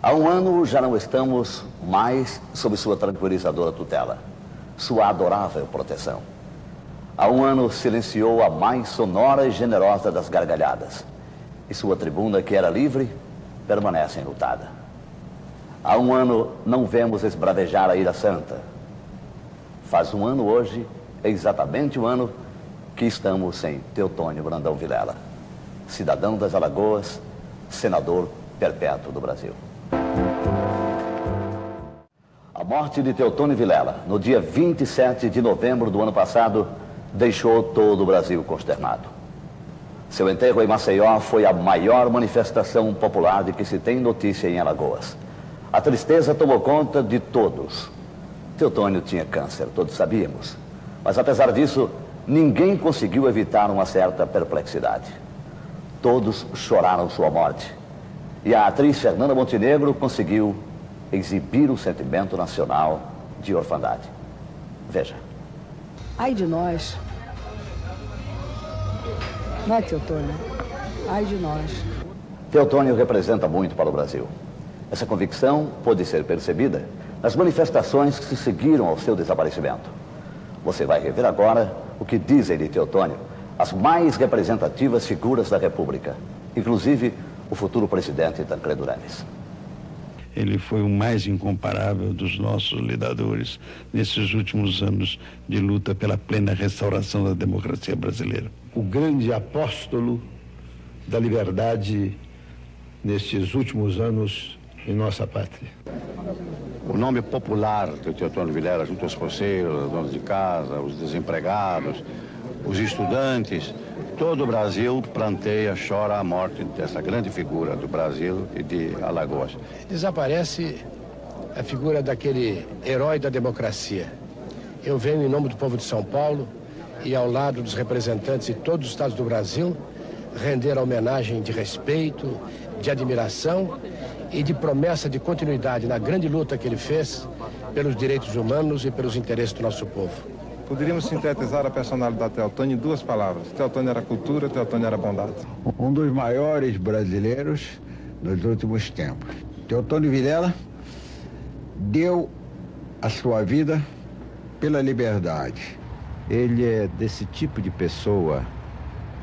Há um ano já não estamos mais sob sua tranquilizadora tutela, sua adorável proteção. Há um ano silenciou a mais sonora e generosa das gargalhadas, e sua tribuna, que era livre, permanece enlutada. Há um ano não vemos esbravejar a ira santa. Faz um ano hoje, exatamente um ano, que estamos sem Teotônio Brandão Vilela, cidadão das Alagoas, senador perpétuo do Brasil. A morte de Teotônio Vilela, no dia 27 de novembro do ano passado, deixou todo o Brasil consternado. Seu enterro em Maceió foi a maior manifestação popular de que se tem notícia em Alagoas. A tristeza tomou conta de todos. Teotônio tinha câncer, todos sabíamos. Mas apesar disso, ninguém conseguiu evitar uma certa perplexidade. Todos choraram sua morte. E a atriz Fernanda Montenegro conseguiu exibir o sentimento nacional de orfandade. Veja. Ai de nós. Não é, Teotônio? Ai de nós. Teotônio representa muito para o Brasil. Essa convicção pôde ser percebida nas manifestações que se seguiram ao seu desaparecimento. Você vai rever agora o que dizem de Teotônio as mais representativas figuras da República, inclusive o futuro presidente Tancredo Neves. Ele foi o mais incomparável dos nossos lidadores nesses últimos anos de luta pela plena restauração da democracia brasileira. O grande apóstolo da liberdade nestes últimos anos em nossa pátria. O nome popular do Teotônio Vilela, junto aos poceiros, as donas de casa, os desempregados, os estudantes, todo o Brasil planteia, chora a morte dessa grande figura do Brasil e de Alagoas. Desaparece a figura daquele herói da democracia. Eu venho em nome do povo de São Paulo e ao lado dos representantes de todos os estados do Brasil render a homenagem de respeito, de admiração e de promessa de continuidade na grande luta que ele fez pelos direitos humanos e pelos interesses do nosso povo. Poderíamos sintetizar a personalidade de Teotônio em duas palavras. Teotônio era cultura, Teotônio era bondade. Um dos maiores brasileiros nos últimos tempos. Teotônio Vilela deu a sua vida pela liberdade. Ele é desse tipo de pessoa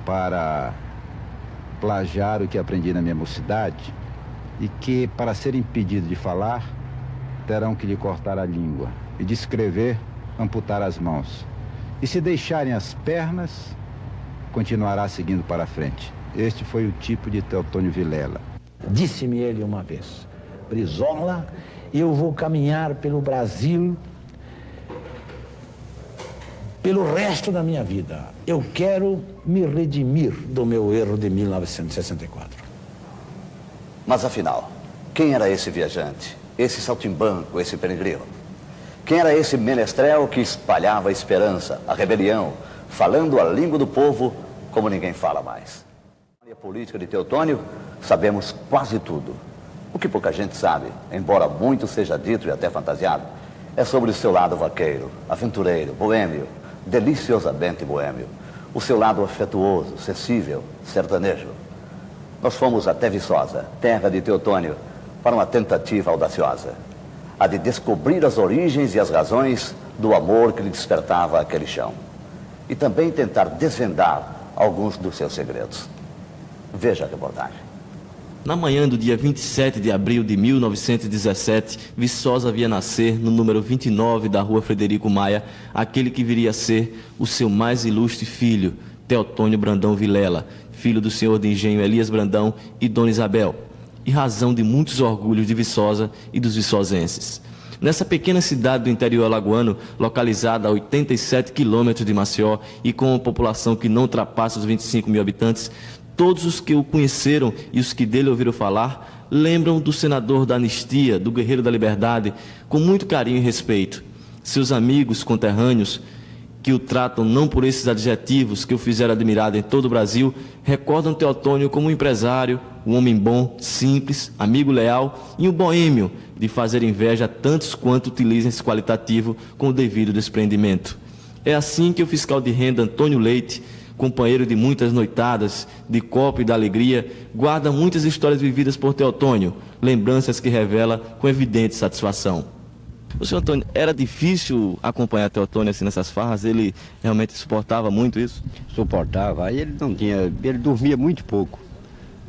para plagiar o que aprendi na minha mocidade e que, para ser impedido de falar, terão que lhe cortar a língua e de escrever, amputar as mãos. E se deixarem as pernas, continuará seguindo para frente. Este foi o tipo de Teotônio Vilela. Disse-me ele uma vez: Brizola, eu vou caminhar pelo Brasil pelo resto da minha vida. Eu quero me redimir do meu erro de 1964. Mas afinal, quem era esse viajante, esse saltimbanco, esse peregrino? Quem era esse menestrel que espalhava a esperança, a rebelião, falando a língua do povo como ninguém fala mais? A política de Teotônio, sabemos quase tudo. O que pouca gente sabe, embora muito seja dito e até fantasiado, é sobre o seu lado vaqueiro, aventureiro, boêmio, deliciosamente boêmio. O seu lado afetuoso, sensível, sertanejo. Nós fomos até Viçosa, terra de Teotônio, para uma tentativa audaciosa. A de descobrir as origens e as razões do amor que lhe despertava aquele chão. E também tentar desvendar alguns dos seus segredos. Veja a reportagem. Na manhã do dia 27 de abril de 1917, Viçosa via nascer, no número 29 da rua Frederico Maia, aquele que viria a ser o seu mais ilustre filho, Teotônio Brandão Vilela, filho do senhor de engenho Elias Brandão e Dona Isabel, e razão de muitos orgulhos de Viçosa e dos viçosenses. Nessa pequena cidade do interior alagoano, localizada a 87 quilômetros de Maceió e com uma população que não ultrapassa os 25 mil habitantes, todos os que o conheceram e os que dele ouviram falar lembram do senador da anistia, do guerreiro da liberdade, com muito carinho e respeito. Seus amigos conterrâneos, que o tratam não por esses adjetivos que o fizeram admirado em todo o Brasil, recordam Teotônio como um empresário, um homem bom, simples, amigo leal e um boêmio de fazer inveja a tantos quanto utilizem esse qualitativo com o devido desprendimento. É assim que o fiscal de renda Antônio Leite companheiro de muitas noitadas, de copo e da alegria, guarda muitas histórias vividas por Teotônio, lembranças que revela com evidente satisfação. O senhor Antônio, era difícil acompanhar Teotônio assim nessas farras? Ele realmente suportava muito isso? Suportava. Aí ele dormia muito pouco.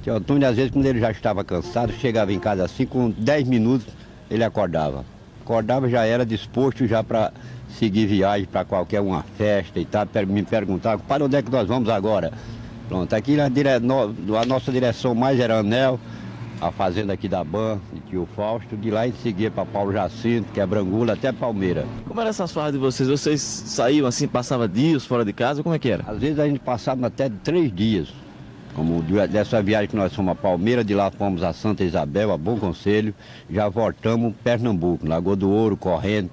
Teotônio, às vezes, quando ele já estava cansado, chegava em casa assim, com 10 minutos, ele acordava. Acordava, já era disposto já para seguir viagem para qualquer uma festa e tal, me perguntava, para onde é que nós vamos agora? Pronto, aqui a nossa direção mais era Anel, a fazenda aqui da BAN, de Tio Fausto, de lá a gente seguia para Paulo Jacinto, que é Brangula, até Palmeira. Como eram essas farras de vocês? Vocês saíam assim, passavam dias fora de casa? Como é que era? Às vezes a gente passava até 3 dias. Como dessa viagem que nós fomos a Palmeira, de lá fomos a Santa Isabel, a Bom Conselho, já voltamos Pernambuco, Lagoa do Ouro, Corrente.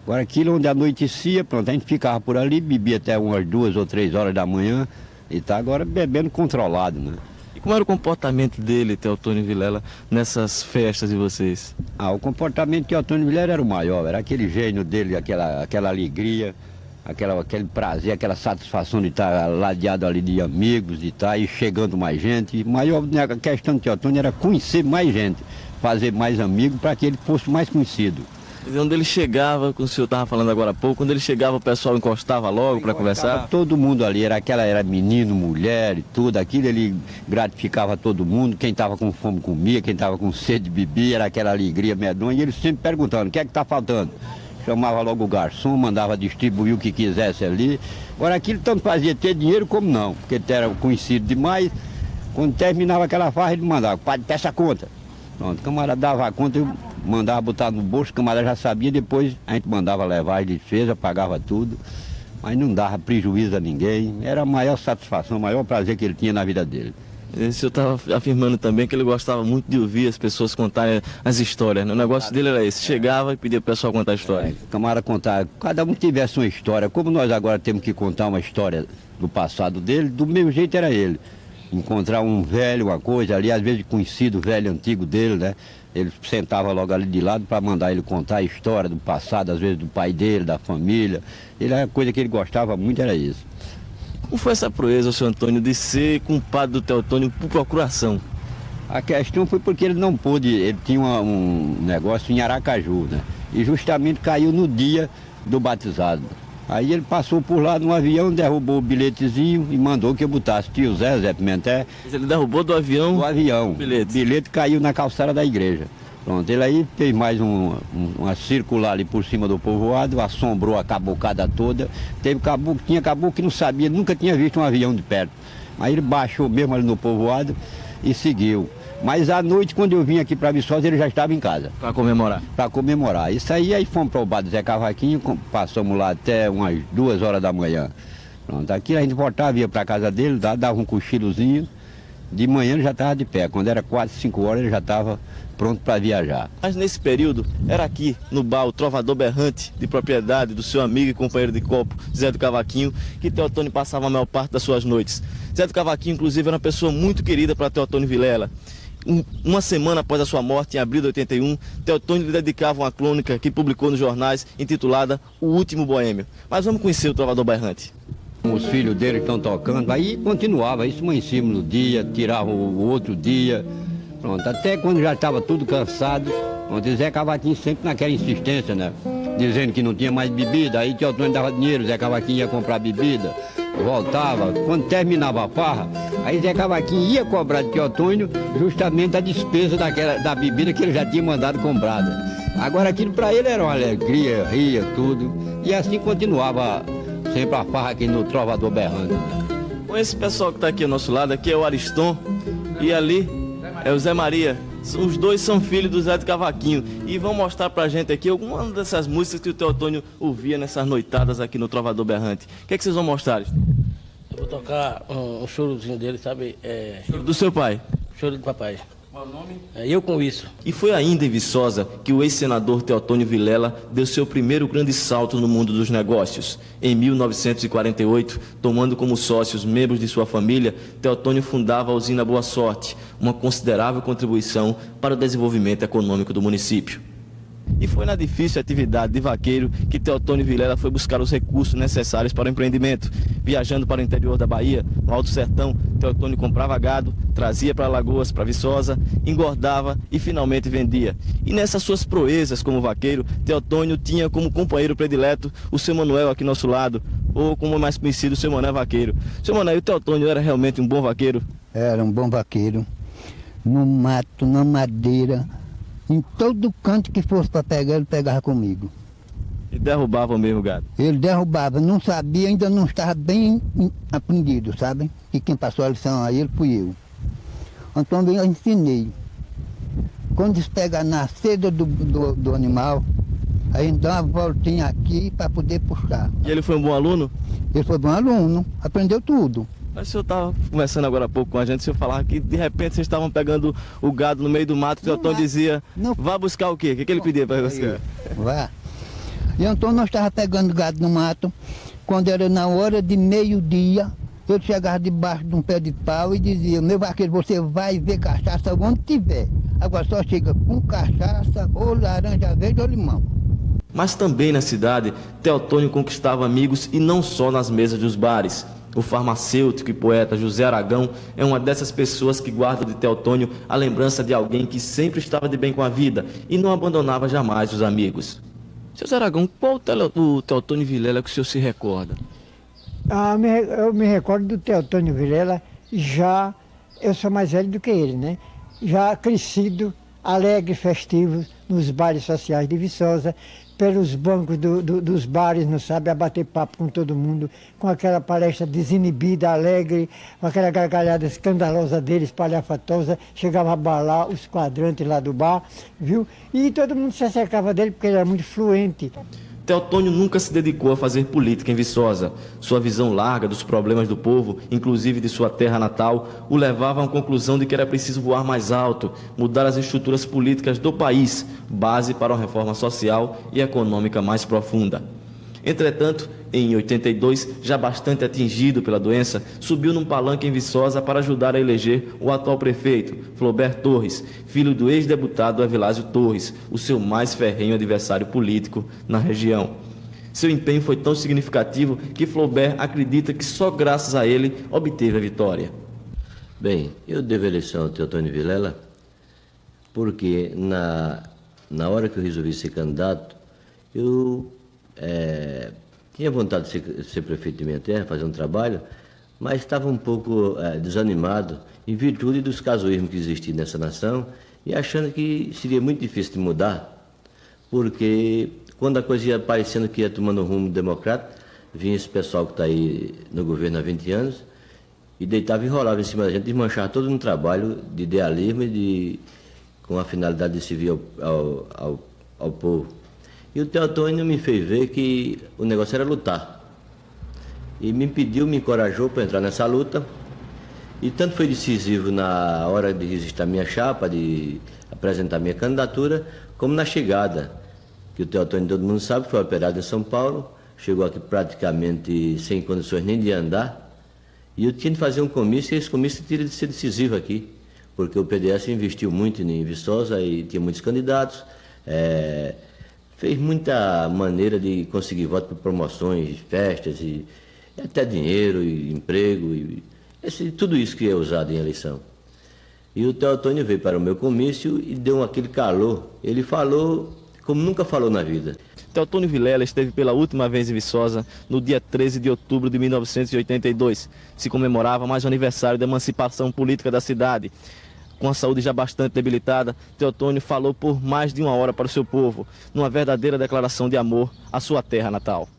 Agora aquilo onde anoitecia, pronto, a gente ficava por ali, bebia até umas 2 ou 3 horas da manhã e tá agora bebendo controlado, né? E como era o comportamento dele, Teotônio Vilela, nessas festas de vocês? O comportamento de Teotônio Vilela era o maior, era aquele gênio dele, aquela alegria, aquele prazer, aquela satisfação de estar ladeado ali de amigos, de estar e chegando mais gente. Maior a questão de Teotônio era conhecer mais gente, fazer mais amigos para que ele fosse mais conhecido. E onde ele chegava, como o senhor estava falando agora há pouco, quando ele chegava o pessoal encostava logo para conversar? Todo mundo ali, era menino, mulher e tudo, aquilo ele gratificava todo mundo, quem estava com fome comia, quem estava com sede bebia, era aquela alegria medonha, e ele sempre perguntando, o que é que está faltando? Chamava logo o garçom, mandava distribuir o que quisesse ali. Agora aquilo tanto fazia ter dinheiro como não, porque ele era conhecido demais. Quando terminava aquela farra, ele mandava, padre, peça a conta. Pronto, o camarada dava a conta, eu mandava botar no bolso, o camarada já sabia, depois a gente mandava levar as despesas, pagava tudo, mas não dava prejuízo a ninguém. Era a maior satisfação, o maior prazer que ele tinha na vida dele. O senhor estava afirmando também que ele gostava muito de ouvir as pessoas contarem as histórias, né? O negócio dele era esse, chegava e pedia para o pessoal contar a história. O camarada contar, cada um tivesse uma história, como nós agora temos que contar uma história do passado dele, do mesmo jeito era ele. Encontrar um velho, uma coisa ali, às vezes conhecido, velho, antigo dele, né? Ele sentava logo ali de lado para mandar ele contar a história do passado, às vezes do pai dele, da família. A coisa que ele gostava muito era isso. Como foi essa proeza, senhor Antônio, de ser compadre do Teotônio por procuração? A questão foi porque ele não pôde, ele tinha um negócio em Aracaju, né? E justamente caiu no dia do batizado. Aí ele passou por lá no avião, derrubou o bilhetezinho e mandou que eu botasse tio Zé Pimentel. Ele derrubou do avião? Do avião. O bilhete. O bilhete caiu na calçada da igreja. Pronto, ele aí fez mais uma circular ali por cima do povoado, assombrou a cabocada toda. Tinha caboclo que não sabia, nunca tinha visto um avião de perto. Aí ele baixou mesmo ali no povoado e seguiu. Mas à noite, quando eu vim aqui para Viçosa, ele já estava em casa. Para comemorar? Para comemorar. Isso aí fomos para o bar do Zé Cavaquinho, passamos lá até umas 2 horas da manhã. Pronto, aqui a gente voltava, ia para a casa dele, dava um cochilozinho. De manhã ele já estava de pé. Quando era 4, 5 horas, ele já estava pronto para viajar. Mas nesse período, era aqui, no bar, o Trovador Berrante, de propriedade do seu amigo e companheiro de copo, Zé do Cavaquinho, que Teotônio passava a maior parte das suas noites. Zé do Cavaquinho, inclusive, era uma pessoa muito querida para Teotônio Vilela. Uma semana após a sua morte, em abril de 81, Teotônio lhe dedicava uma crônica que publicou nos jornais, intitulada O Último Boêmio. Mas vamos conhecer o Trovador Berrante. Os filhos dele estão tocando, aí continuava, isso amanhecíamos no dia, tirava o outro dia, pronto, até quando já estava tudo cansado, onde Zé Cavaquinho sempre naquela insistência, né? Dizendo que não tinha mais bebida, aí Teotônio dava dinheiro, Zé Cavaquinho ia comprar bebida, voltava, quando terminava a farra, aí Zé Cavaquinho ia cobrar de Teotônio justamente a despesa da bebida que ele já tinha mandado comprada. Agora aquilo para ele era uma alegria, ria, tudo, e assim continuava sempre a farra aqui no Trovador Berrante. Com esse pessoal que está aqui ao nosso lado, aqui é o Ariston e ali é o Zé Maria. Os dois são filhos do Zé do Cavaquinho e vão mostrar pra gente aqui algumas dessas músicas que o Teotônio ouvia nessas noitadas aqui no Trovador Berrante. O que é que vocês vão mostrar? Eu vou tocar um chorozinho dele, sabe? Choro do seu pai? Choro do papai. Qual o nome? Eu com isso. E foi ainda em Viçosa que o ex-senador Teotônio Vilela deu seu primeiro grande salto no mundo dos negócios. Em 1948, tomando como sócios membros de sua família, Teotônio fundava a usina Boa Sorte, uma considerável contribuição para o desenvolvimento econômico do município. E foi na difícil atividade de vaqueiro que Teotônio Vilela foi buscar os recursos necessários para o empreendimento. Viajando para o interior da Bahia, no Alto Sertão, Teotônio comprava gado, trazia para Alagoas, para Viçosa, engordava e finalmente vendia. E nessas suas proezas como vaqueiro, Teotônio tinha como companheiro predileto o seu Manuel aqui ao nosso lado, ou como é mais conhecido, o seu Mané Vaqueiro. Seu Mané, o Teotônio era realmente um bom vaqueiro? Era um bom vaqueiro. No mato, na madeira, em todo canto que fosse para pegar, ele pegava comigo. E derrubava o mesmo gado? Ele derrubava, não sabia, ainda não estava bem aprendido, sabe? E quem passou a lição a ele fui eu. Então eu ensinei. Quando eles pegam na seda do animal, aí dá uma voltinha aqui para poder puxar. E ele foi um bom aluno? Ele foi bom aluno, aprendeu tudo. Mas o senhor estava conversando agora há pouco com a gente, o senhor falava que de repente vocês estavam pegando o gado no meio do mato, o Teotônio dizia, vá buscar o quê? O que ele pedia para você? Vá. E então nós estávamos pegando gado no mato, quando era na hora de meio-dia, eu chegava debaixo de um pé de pau e dizia, meu vaqueiro, você vai ver cachaça onde tiver. Agora só chega com cachaça, ou laranja verde ou limão. Mas também na cidade, Teotônio conquistava amigos e não só nas mesas dos bares. O farmacêutico e poeta José Aragão é uma dessas pessoas que guarda de Teotônio a lembrança de alguém que sempre estava de bem com a vida e não abandonava jamais os amigos. Seu José Aragão, qual o Teotônio Vilela que o senhor se recorda? Eu me recordo do Teotônio Vilela, eu sou mais velho do que ele, né? Já crescido, alegre, festivo, nos bares sociais de Viçosa, pelos bancos dos bares, não sabe, a bater papo com todo mundo, com aquela palestra desinibida, alegre, com aquela gargalhada escandalosa dele, espalhafatosa, chegava a abalar os quadrantes lá do bar, viu? E todo mundo se acercava dele porque ele era muito fluente. Teotônio nunca se dedicou a fazer política em Viçosa. Sua visão larga dos problemas do povo, inclusive de sua terra natal, o levava a uma conclusão de que era preciso voar mais alto, mudar as estruturas políticas do país, base para uma reforma social e econômica mais profunda. Entretanto, em 82, já bastante atingido pela doença, subiu num palanque em Viçosa para ajudar a eleger o atual prefeito, Flober Torres, filho do ex-deputado Evilásio Torres, o seu mais ferrenho adversário político na região. Seu empenho foi tão significativo que Flober acredita que só graças a ele obteve a vitória. Bem, eu devo a eleição ao Teotônio Vilela porque na hora que eu resolvi ser candidato, eu tinha vontade de ser prefeito de minha terra, fazer um trabalho, mas estava um pouco desanimado em virtude dos casuísmos que existiam nessa nação e achando que seria muito difícil de mudar, porque quando a coisa ia parecendo que ia tomando um rumo democrático, vinha esse pessoal que está aí no governo há 20 anos e deitava e rolava em cima da gente, desmanchava todo um trabalho de idealismo e com a finalidade de servir ao povo. E o Teotônio me fez ver que o negócio era lutar. E me encorajou para entrar nessa luta. E tanto foi decisivo na hora de registrar minha chapa, de apresentar minha candidatura, como na chegada, que o Teotônio, todo mundo sabe, foi operado em São Paulo, chegou aqui praticamente sem condições nem de andar. E eu tinha de fazer um comício, e esse comício tinha de ser decisivo aqui, porque o PDS investiu muito em Viçosa e tinha muitos candidatos. Fez muita maneira de conseguir voto por promoções, festas, e até dinheiro, e emprego, tudo isso que é usado em eleição. E o Teotônio veio para o meu comício e deu aquele calor. Ele falou como nunca falou na vida. Teotônio Vilela esteve pela última vez em Viçosa no dia 13 de outubro de 1982. Se comemorava mais um aniversário da emancipação política da cidade. Com a saúde já bastante debilitada, Teotônio falou por mais de 1 hora para o seu povo, numa verdadeira declaração de amor à sua terra natal.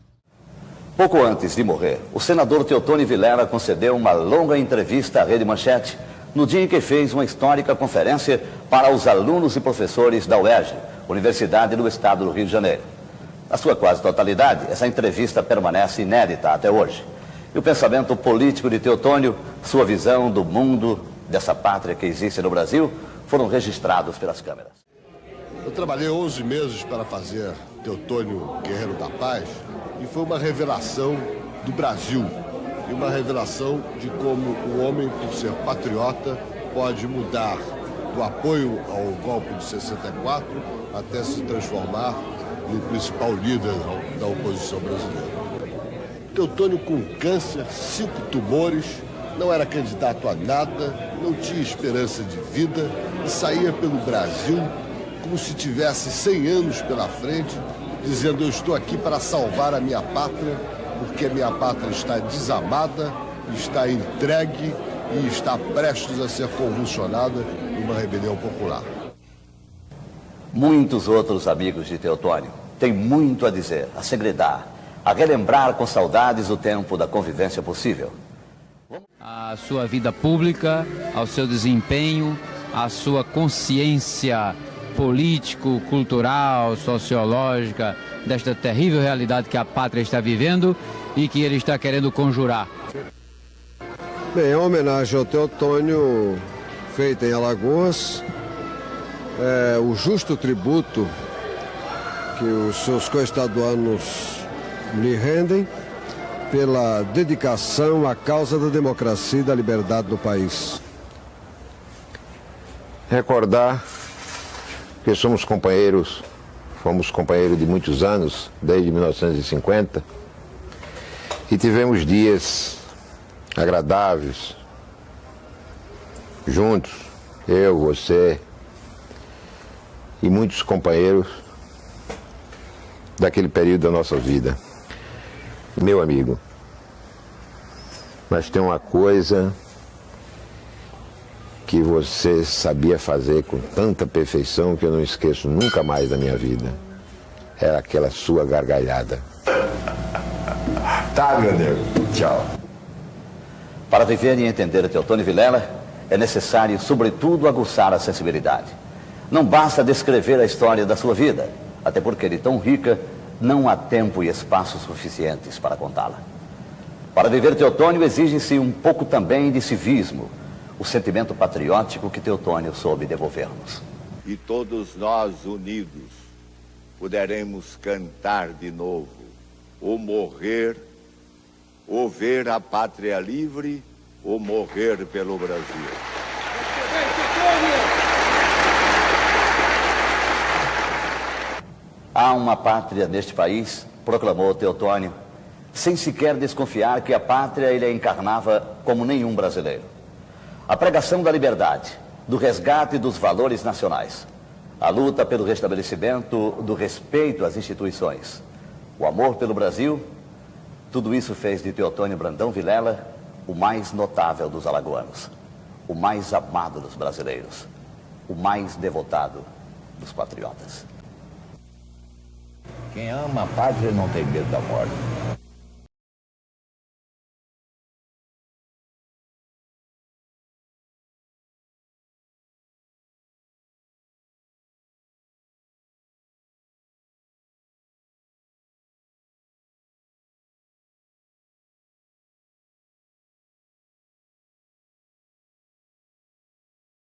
Pouco antes de morrer, o senador Teotônio Vilela concedeu uma longa entrevista à Rede Manchete, no dia em que fez uma histórica conferência para os alunos e professores da UERJ, Universidade do Estado do Rio de Janeiro. Na sua quase totalidade, essa entrevista permanece inédita até hoje. E o pensamento político de Teotônio, sua visão do mundo, dessa pátria que existe no Brasil, foram registrados pelas câmeras. Eu trabalhei 11 meses para fazer Teotônio Guerreiro da Paz e foi uma revelação do Brasil e uma revelação de como o homem, por ser patriota, pode mudar do apoio ao golpe de 64 até se transformar no principal líder da oposição brasileira. Teotônio, com câncer, 5 tumores, não era candidato a nada, não tinha esperança de vida e saía pelo Brasil como se tivesse 100 anos pela frente, dizendo: eu estou aqui para salvar a minha pátria, porque a minha pátria está desamada, está entregue e está prestes a ser convulsionada numa rebelião popular. Muitos outros amigos de Teotônio têm muito a dizer, a segredar, a relembrar com saudades o tempo da convivência possível. A sua vida pública, ao seu desempenho, a sua consciência político, cultural, sociológica desta terrível realidade que a pátria está vivendo e que ele está querendo conjurar. Bem, a homenagem ao Teotônio feita em Alagoas é o justo tributo que os seus coestaduanos lhe rendem pela dedicação à causa da democracia e da liberdade no país. Recordar que fomos companheiros de muitos anos, desde 1950, e tivemos dias agradáveis, juntos, eu, você e muitos companheiros daquele período da nossa vida. Meu amigo, mas tem uma coisa que você sabia fazer com tanta perfeição que eu não esqueço nunca mais da minha vida. Era aquela sua gargalhada. Tá, meu nego. Tchau. Para viver e entender Teotônio Vilela, é necessário, sobretudo, aguçar a sensibilidade. Não basta descrever a história da sua vida, até porque, de tão rica, não há tempo e espaço suficientes para contá-la. Para viver Teotônio, exige-se um pouco também de civismo, o sentimento patriótico que Teotônio soube devolver-nos. E todos nós unidos poderemos cantar de novo, ou morrer, ou ver a pátria livre, ou morrer pelo Brasil. Há uma pátria neste país, proclamou Teotônio, sem sequer desconfiar que a pátria ele a encarnava como nenhum brasileiro. A pregação da liberdade, do resgate dos valores nacionais, a luta pelo restabelecimento do respeito às instituições, o amor pelo Brasil, tudo isso fez de Teotônio Brandão Vilela o mais notável dos alagoanos, o mais amado dos brasileiros, o mais devotado dos patriotas. Quem ama a pátria não tem medo da morte.